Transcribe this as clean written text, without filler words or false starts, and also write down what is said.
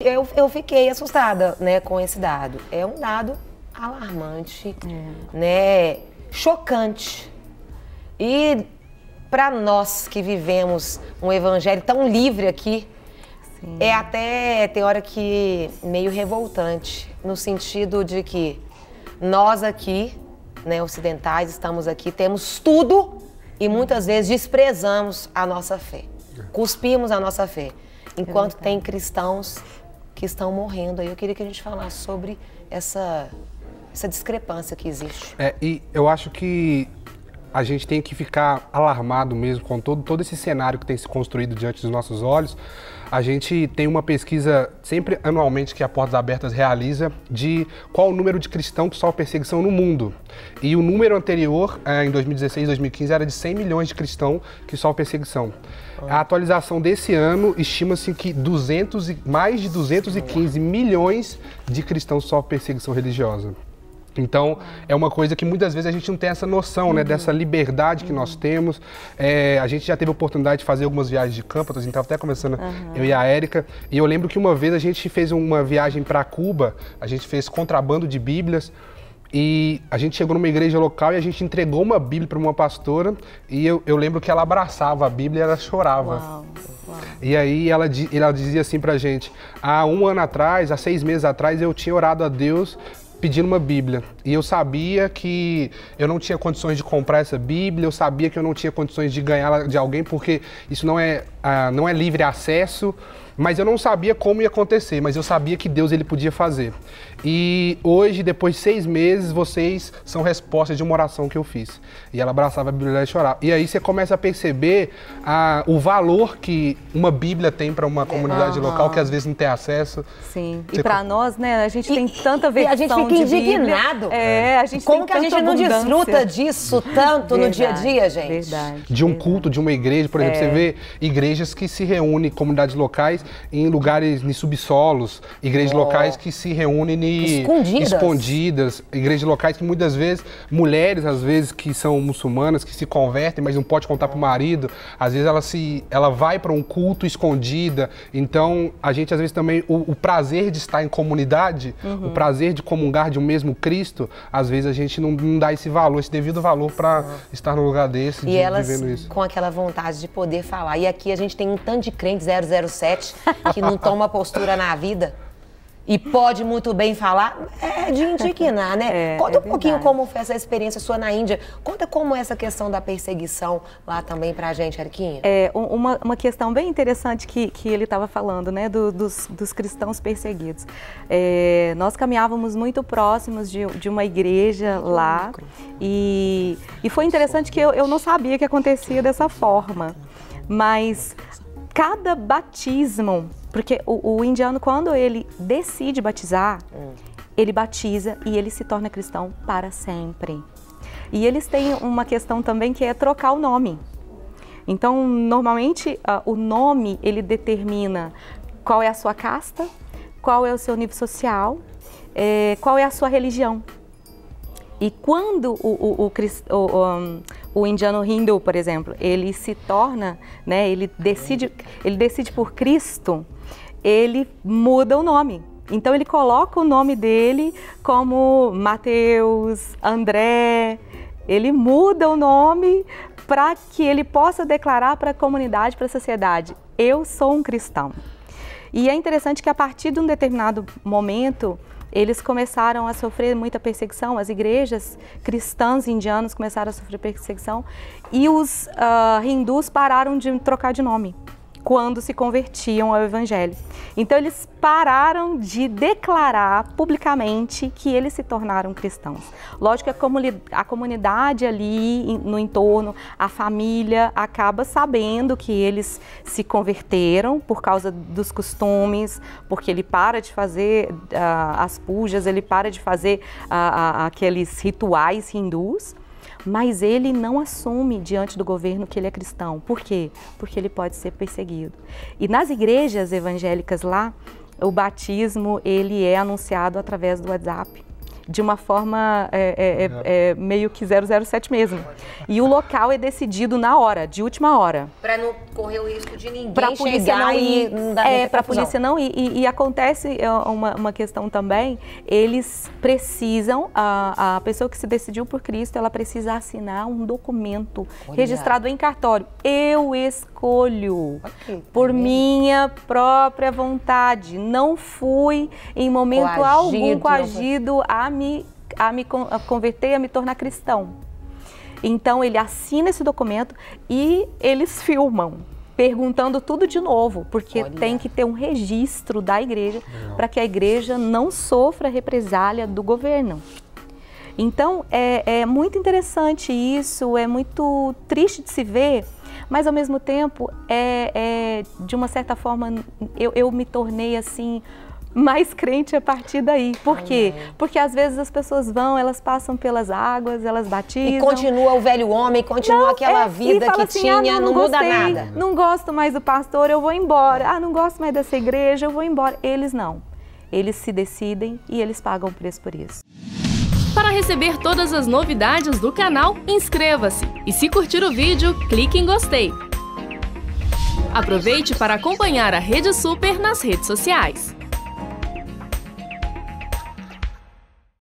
Eu fiquei assustada, né, com esse dado. É um dado alarmante, né, chocante. E para nós que vivemos um evangelho tão livre aqui, é até, tem hora que meio revoltante, no sentido de que nós aqui, né, ocidentais, estamos aqui, temos tudo e muitas vezes desprezamos a nossa fé, cuspimos a nossa fé, enquanto tem cristãos que estão morrendo. Aí eu queria que a gente falasse sobre essa discrepância que existe. E eu acho que a gente tem que ficar alarmado mesmo com todo esse cenário que tem se construído diante dos nossos olhos. A gente tem uma pesquisa sempre anualmente que a Portas Abertas realiza de qual o número de cristãos que sofrem perseguição no mundo. E o número anterior, em 2016, 2015, era de 100 milhões de cristãos que sofrem perseguição. A atualização desse ano estima-se que mais de 215 milhões de cristãos sofrem perseguição religiosa. Então, é uma coisa que muitas vezes a gente não tem essa noção, né, dessa liberdade que nós temos. A gente já teve a oportunidade de fazer algumas viagens de campo, a gente estava até conversando, eu e a Érica, e eu lembro que uma vez a gente fez uma viagem para Cuba, a gente fez contrabando de Bíblias, e a gente chegou numa igreja local e a gente entregou uma Bíblia para uma pastora, e eu lembro que ela abraçava a Bíblia e ela chorava. Uau. E aí ela dizia assim pra gente: há 1 ano atrás, há 6 meses atrás, eu tinha orado a Deus pedindo uma Bíblia, e eu sabia que eu não tinha condições de comprar essa Bíblia, eu sabia que eu não tinha condições de ganhá-la de alguém, porque isso não é livre acesso, mas eu não sabia como ia acontecer, mas eu sabia que Deus ele podia fazer. E hoje, depois de 6 meses, vocês são resposta de uma oração que eu fiz. E ela abraçava a Bíblia e chorava. E aí você começa a perceber o valor que uma Bíblia tem para uma comunidade local que às vezes não tem acesso. Sim. E para nós, né, a gente tem tanta versão de Bíblia. E a gente fica indignado. A gente como que a gente não desfruta disso tanto no dia a dia, gente? Verdade. De um culto, de uma igreja, por exemplo, você vê igrejas que se reúnem, comunidades locais, em lugares, em subsolos, igrejas locais que se reúnem escondidas, igrejas locais que muitas vezes, mulheres às vezes que são muçulmanas, que se convertem, mas não pode contar para o marido, às vezes ela vai para um culto escondida. Então a gente às vezes também, o prazer de estar em comunidade, o prazer de comungar de um mesmo Cristo, às vezes a gente não dá esse valor, esse devido valor para estar num lugar desse, e elas vivendo isso. Com aquela vontade de poder falar. E aqui a gente tem um tanto de crente 007 que não toma postura na vida e pode muito bem falar, de indignar, né? Conta um pouquinho como foi essa experiência sua na Índia. Conta como é essa questão da perseguição lá também pra gente, Eriquinha. Uma questão bem interessante que ele estava falando, né, dos cristãos perseguidos. Nós caminhávamos muito próximos de uma igreja lá e foi interessante que eu não sabia que acontecia dessa forma, mas cada batismo, porque o indiano, quando ele decide batizar, ele batiza e ele se torna cristão para sempre. E eles têm uma questão também que é trocar o nome. Então, normalmente, o nome, ele determina qual é a sua casta, qual é o seu nível social, qual é a sua religião. E quando o indiano hindu, por exemplo, ele se torna, né, ele decide por Cristo, ele muda o nome. Então ele coloca o nome dele como Mateus, André, ele muda o nome para que ele possa declarar para a comunidade, para a sociedade: eu sou um cristão. E é interessante que a partir de um determinado momento, eles começaram a sofrer muita perseguição, as igrejas cristãs indianas começaram a sofrer perseguição e os hindus pararam de trocar de nome quando se convertiam ao evangelho. Então eles pararam de declarar publicamente que eles se tornaram cristãos. Lógico que a comunidade ali no entorno, a família acaba sabendo que eles se converteram por causa dos costumes, porque ele para de fazer as pujas, ele para de fazer aqueles rituais hindus. Mas ele não assume diante do governo que ele é cristão. Por quê? Porque ele pode ser perseguido. E nas igrejas evangélicas lá, o batismo ele é anunciado através do WhatsApp, de uma forma meio que 007 mesmo. E o local é decidido na hora, de última hora. Para não correr o risco de ninguém pra polícia não ir, não dar para a polícia não ir. E acontece uma questão também, eles precisam, a pessoa que se decidiu por Cristo, ela precisa assinar um documento registrado em cartório. Eu escolho por minha própria vontade. Não fui em momento algum coagido a me converter, a me tornar cristão. Então ele assina esse documento e eles filmam, perguntando tudo de novo, porque tem que ter um registro da igreja para que a igreja não sofra represália do governo. Então é muito interessante isso, é muito triste de se ver, mas ao mesmo tempo de uma certa forma eu me tornei assim mais crente a partir daí. Por quê? Porque às vezes as pessoas vão, elas passam pelas águas, elas batizam. E continua o velho homem, continua aquela vida que assim, tinha, não muda nada. Não gosto mais do pastor, eu vou embora. Não gosto mais dessa igreja, eu vou embora. Eles não. Eles se decidem e eles pagam o preço por isso. Para receber todas as novidades do canal, inscreva-se. E se curtir o vídeo, clique em gostei. Aproveite para acompanhar a Rede Super nas redes sociais.